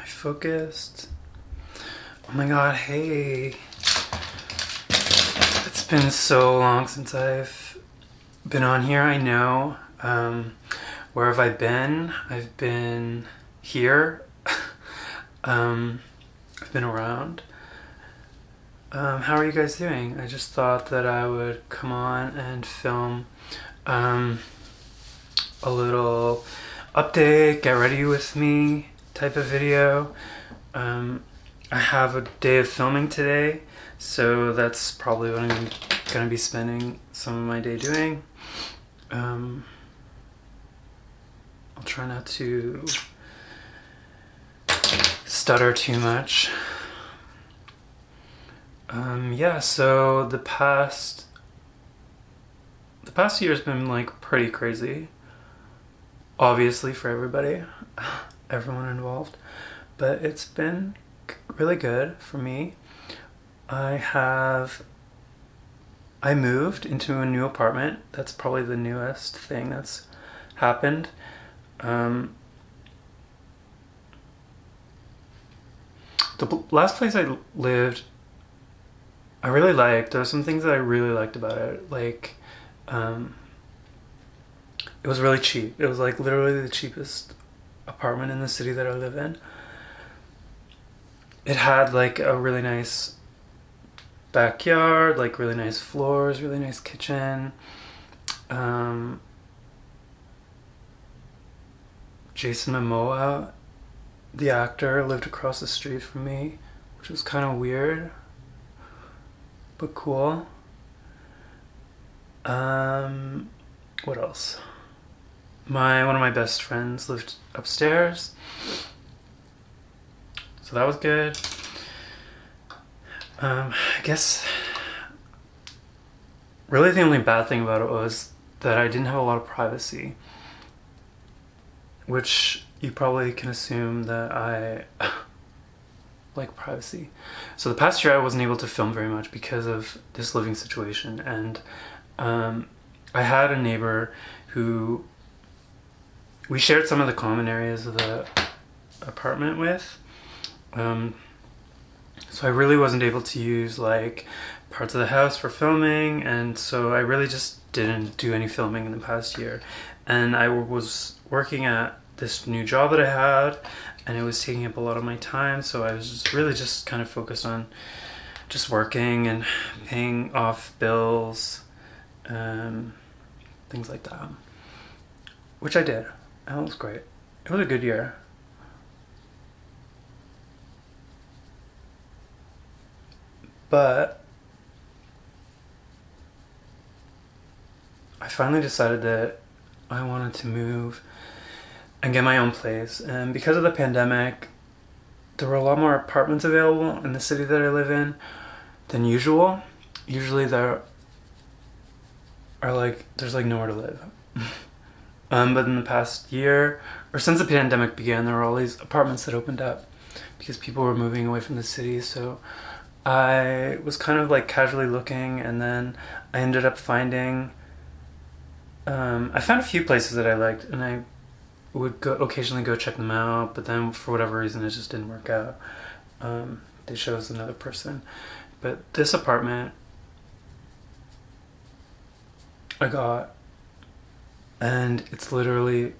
focused? Oh my god, hey. It's been so long since I've been on here, I know. Where have I been? I've been here. I've been around. How are you guys doing? I just thought that I would come on and film a little update, get ready with me type of video. I have a day of filming today, so that's probably what I'm going to be spending some of my day doing. I'll try not to stutter too much. Yeah, so the past year's been like pretty crazy, obviously for everybody, everyone involved, but it's been really good for me. I moved into a new apartment. That's probably the newest thing that's happened. The last place I lived, I really liked. There were some things that I really liked about it. Like, it was really cheap. It was like literally the cheapest apartment in the city that I live in. It had like a really nice backyard, like really nice floors, really nice kitchen. Jason Momoa, the actor, lived across the street from me, which was kind of weird, but cool. What else? One of my best friends lived upstairs, so that was good. I guess really the only bad thing about it was that I didn't have a lot of privacy, which you probably can assume that I like privacy. So the past year I wasn't able to film very much because of this living situation, and I had a neighbor who we shared some of the common areas of the apartment with. So I really wasn't able to use like parts of the house for filming, and so I really just didn't do any filming in the past year. And I was working at this new job that I had, and it was taking up a lot of my time, so I was just really just kind of focused on just working and paying off bills, things like that, which I did. And it was great. It was a good year. But I finally decided that I wanted to move and get my own place. And because of the pandemic, there were a lot more apartments available in the city that I live in than usual. Usually there are there's nowhere to live. But in the past year, or since the pandemic began, there were all these apartments that opened up because people were moving away from the city. So I was kind of like casually looking, and then I ended up finding, I found a few places that I liked, and I would occasionally go check them out, but then for whatever reason it just didn't work out. They chose another person. But this apartment I got, and it's literally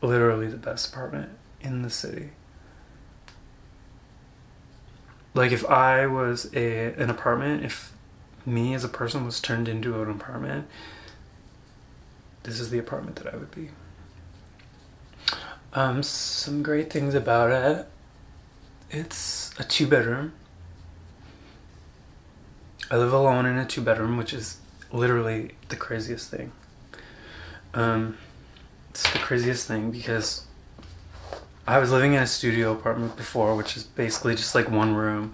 the best apartment in the city. Like, if I was an apartment, if me as a person was turned into an apartment, this is the apartment that I would be. Some great things about it. It's a 2-bedroom. I live alone in a 2-bedroom, which is literally the craziest thing. It's the craziest thing because I was living in a studio apartment before, which is basically just like one room.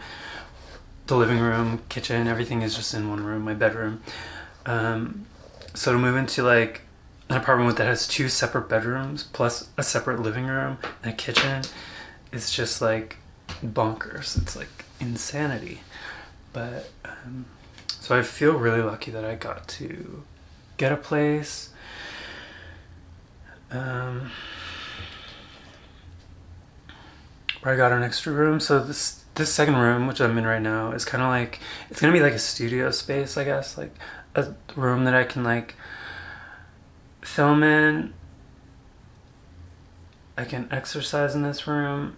The living room, kitchen, everything is just in one room, my bedroom. So to move into like an apartment that has 2 separate bedrooms plus a separate living room and a kitchen, it's just like bonkers. It's like insanity. But so I feel really lucky that I got to get a place. where I got an extra room. So this second room, which I'm in right now, is kind of like, it's gonna be like a studio space, I guess, like a room that I can like film in. I can exercise in this room.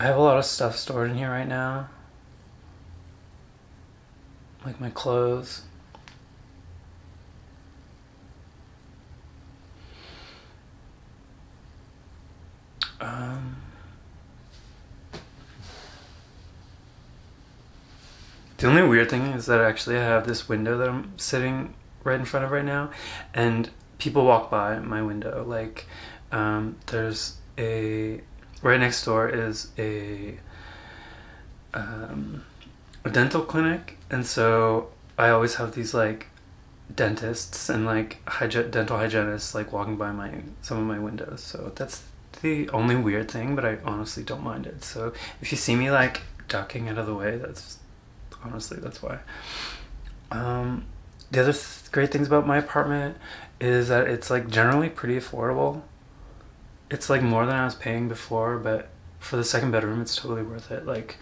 I have a lot of stuff stored in here right now, like my clothes. The only weird thing is that actually I have this window that I'm sitting right in front of right now, and people walk by my window. Like, there's right next door is a dental clinic, and so I always have these like dentists and like dental hygienists like walking by some of my windows. So that's the only weird thing, but I honestly don't mind it. So if you see me like ducking out of the way, that's why. The other great things about my apartment is that it's like generally pretty affordable. It's like more than I was paying before, but for the second bedroom it's totally worth it. Like,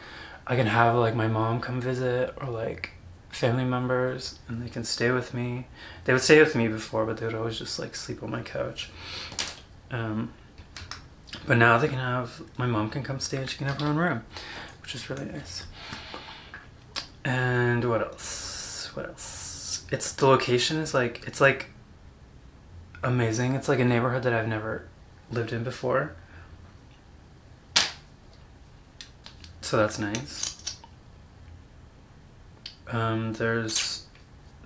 I can have like my mom come visit, or like family members, and they can stay with me. They would stay with me before, but they would always just like sleep on my couch. But now my mom can come stay, and she can have her own room, which is really nice. And what else? It's the location is like, it's like amazing. It's like a neighborhood that I've never lived in before. So that's nice. There's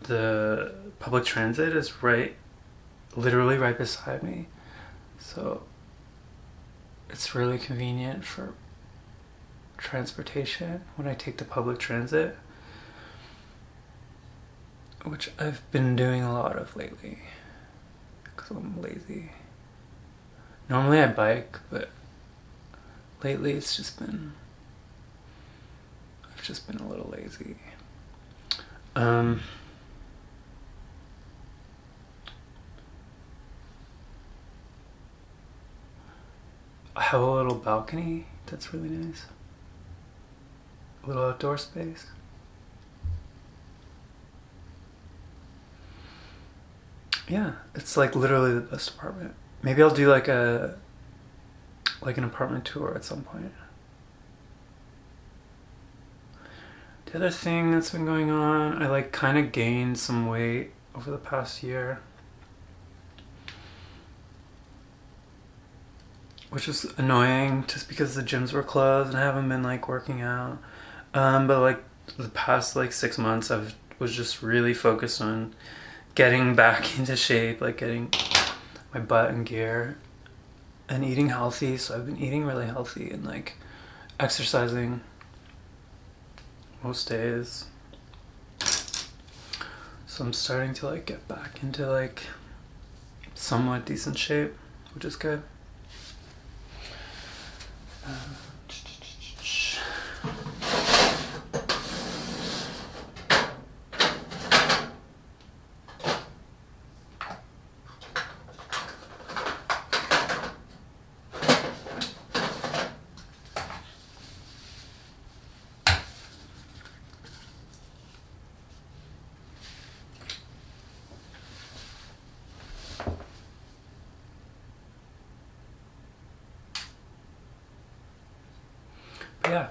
the public transit is literally right beside me. So it's really convenient for transportation when I take the public transit, which I've been doing a lot of lately because I'm lazy. Normally I bike, but lately I've just been a little lazy. I have a little balcony that's really nice. A little outdoor space. Yeah, it's like literally the best apartment. Maybe I'll do like an apartment tour at some point. The other thing that's been going on, I like kind of gained some weight over the past year, which is annoying just because the gyms were closed and I haven't been like working out. But like the past like 6 months, was just really focused on getting back into shape, like getting my butt in gear and eating healthy. So I've been eating really healthy and like exercising most days. So I'm starting to like get back into like somewhat decent shape, which is good. Yeah.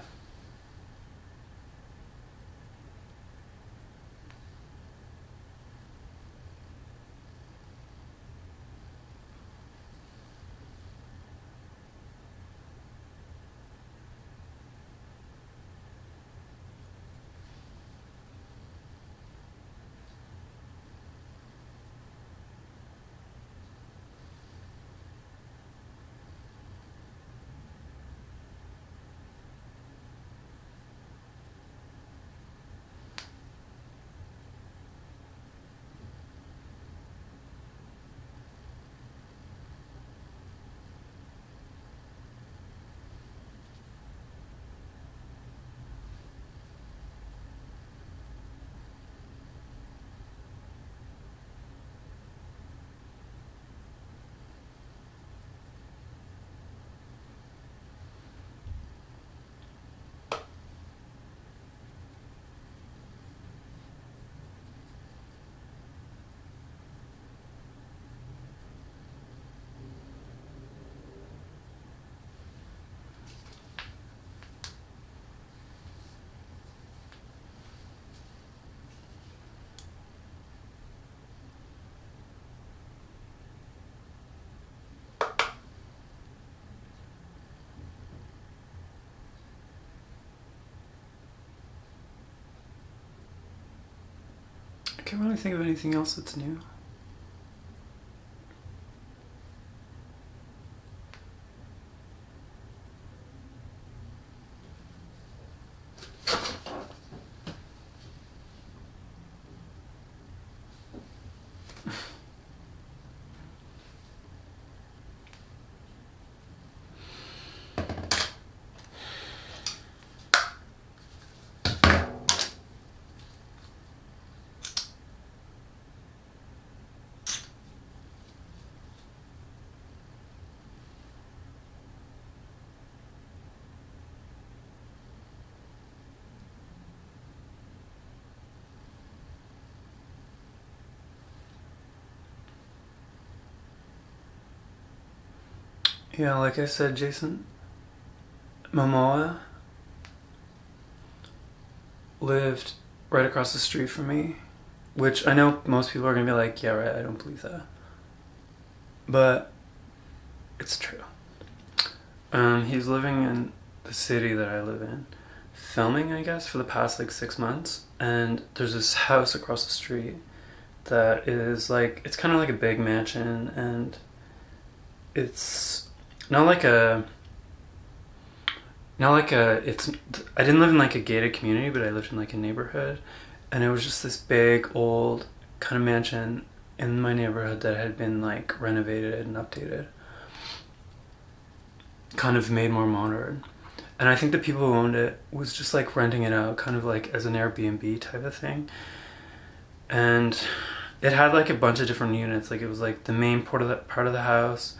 can't really think of anything else that's new. Yeah, like I said, Jason Momoa lived right across the street from me, which I know most people are going to be like, yeah, right, I don't believe that. But it's true. He's living in the city that I live in, filming, I guess, for the past like 6 months. And there's this house across the street that is like, it's kind of like a big mansion, and it's not like a, it's, I didn't live in like a gated community, but I lived in like a neighborhood, and it was just this big old kind of mansion in my neighborhood that had been like renovated and updated, kind of made more modern. And I think the people who owned it was just like renting it out kind of like as an Airbnb type of thing. And it had like a bunch of different units. Like it was like the main part of the house,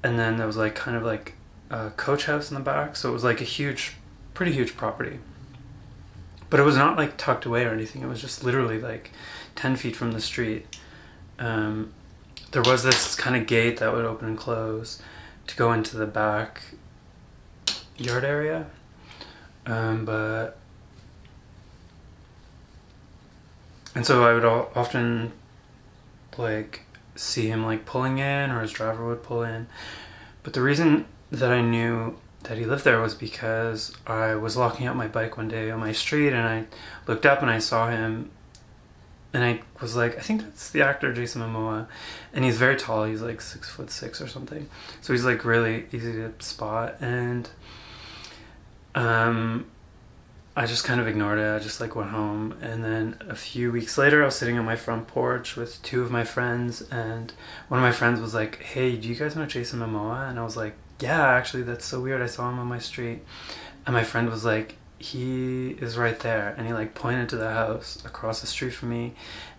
and then there was like kind of like a coach house in the back. So it was like a pretty huge property. But it was not like tucked away or anything. It was just literally like 10 feet from the street. There was this kind of gate that would open and close to go into the back yard area. And so I would often like see him like pulling in, or his driver would pull in. But the reason that I knew that he lived there was because I was locking up my bike one day on my street, and I looked up and I saw him, and I was like, I think that's the actor Jason Momoa. And he's very tall. He's like 6'6" or something. So he's like really easy to spot. And I just kind of ignored it. I just like went home. And then a few weeks later, I was sitting on my front porch with 2 of my friends, and one of my friends was like, hey, do you guys know Jason Momoa? And I was like, yeah, actually, that's so weird. I saw him on my street. And my friend was like, he is right there. And he like pointed to the house across the street from me,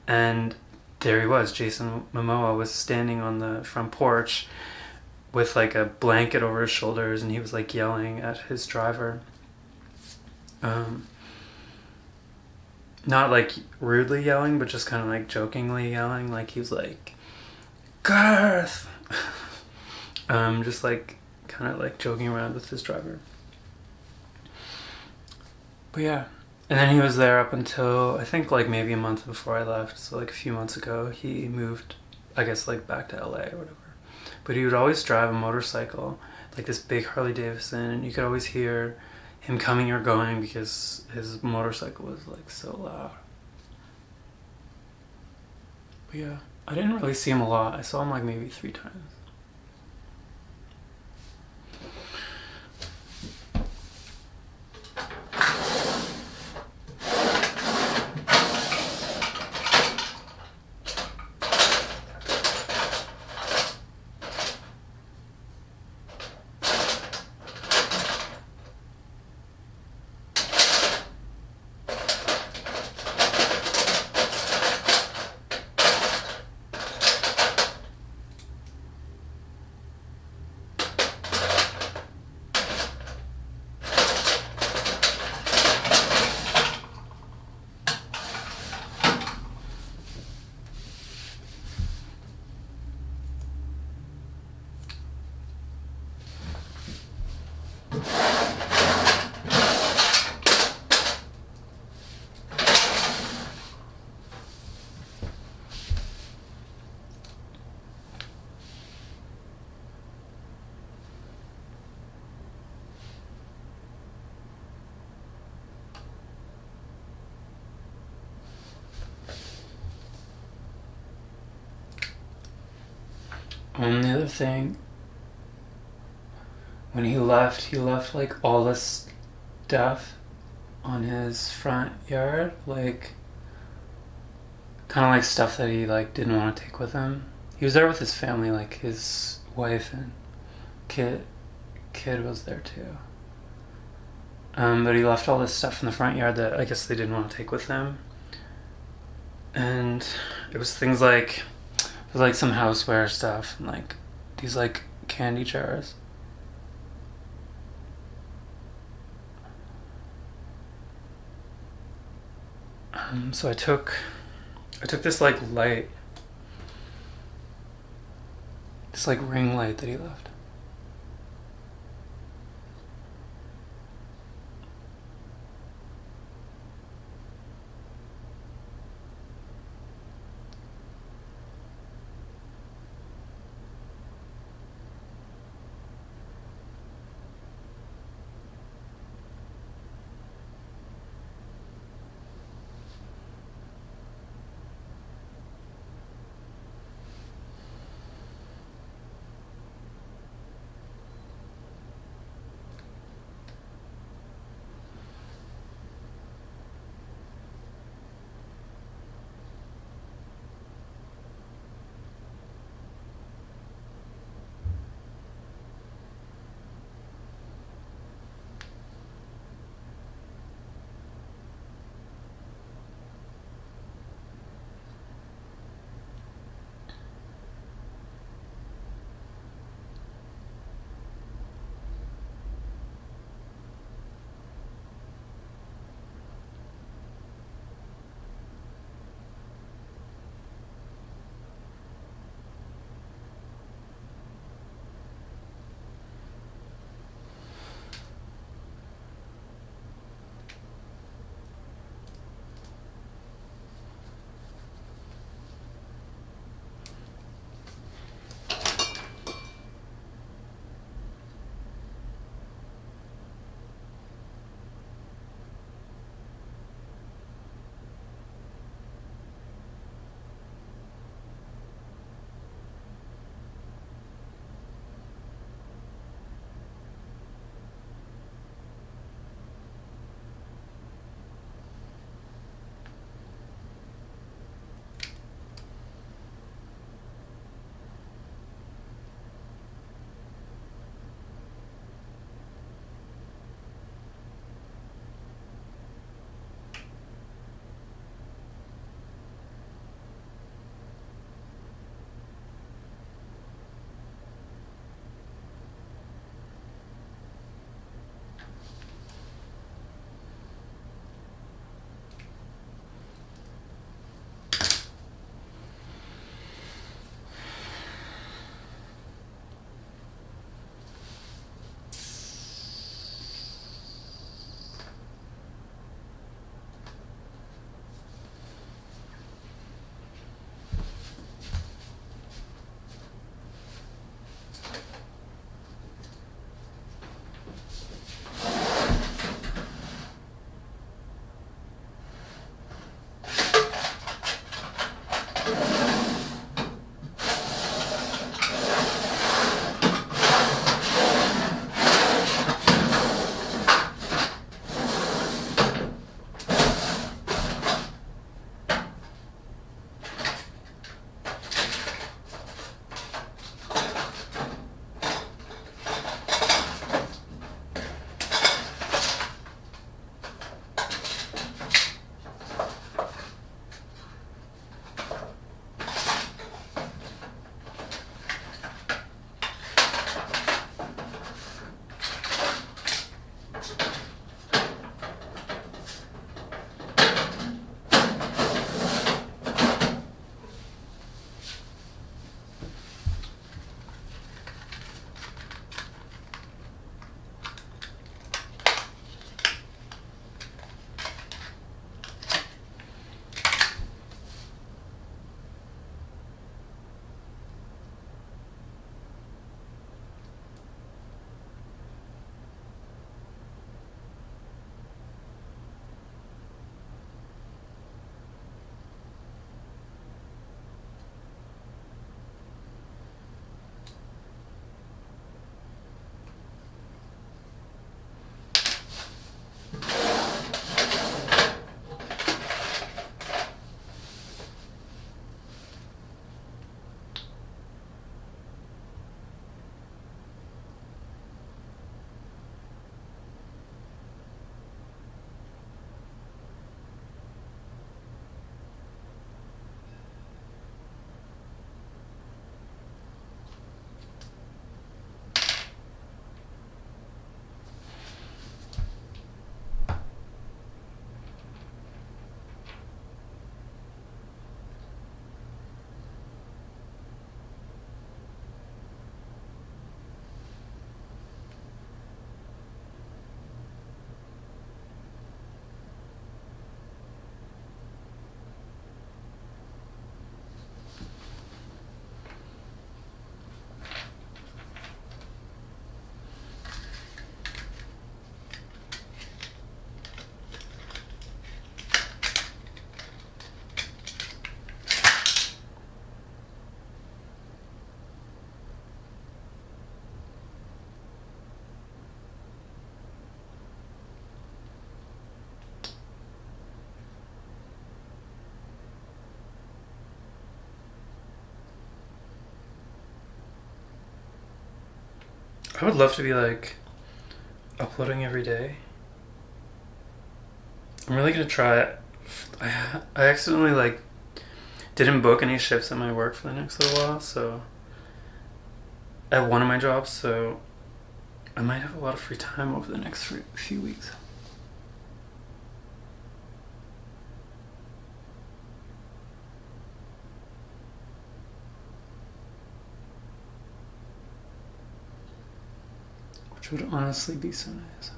and there he was. Jason Momoa was standing on the front porch with like a blanket over his shoulders, and he was like yelling at his driver. Not like rudely yelling, but just kind of like jokingly yelling. Like he was like, Garth! Just like kind of like joking around with his driver. But yeah. And then he was there up until I think like maybe a month before I left. So like a few months ago, he moved, I guess, like back to LA or whatever. But he would always drive a motorcycle, like this big Harley Davidson, and you could always hear him coming or going because his motorcycle was like so loud. But yeah, I didn't really see him a lot. I saw him like maybe 3 times. The other thing, when he left like all this stuff on his front yard, like kind of like stuff that he like didn't want to take with him. He was there with his family, like his wife and kid was there too. But he left all this stuff in the front yard that I guess they didn't want to take with them. And it was things like, it was like some houseware stuff and like these like candy jars. So I took this like light, this like ring light that he left. I would love to be like uploading every day. I'm really gonna try it. I accidentally like didn't book any shifts at my work for the next little while, so at one of my jobs, so I might have a lot of free time over the next few weeks. Which would honestly be so nice.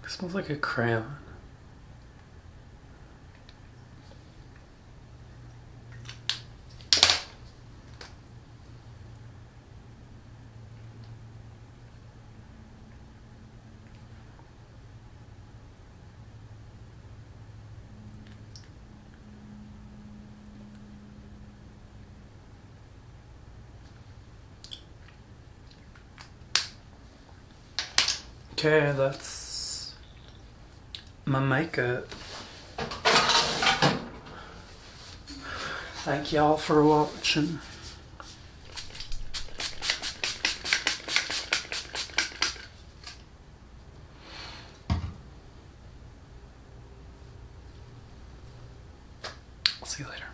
It smells like a crayon. Okay, that's my makeup. Thank y'all for watching. see you later.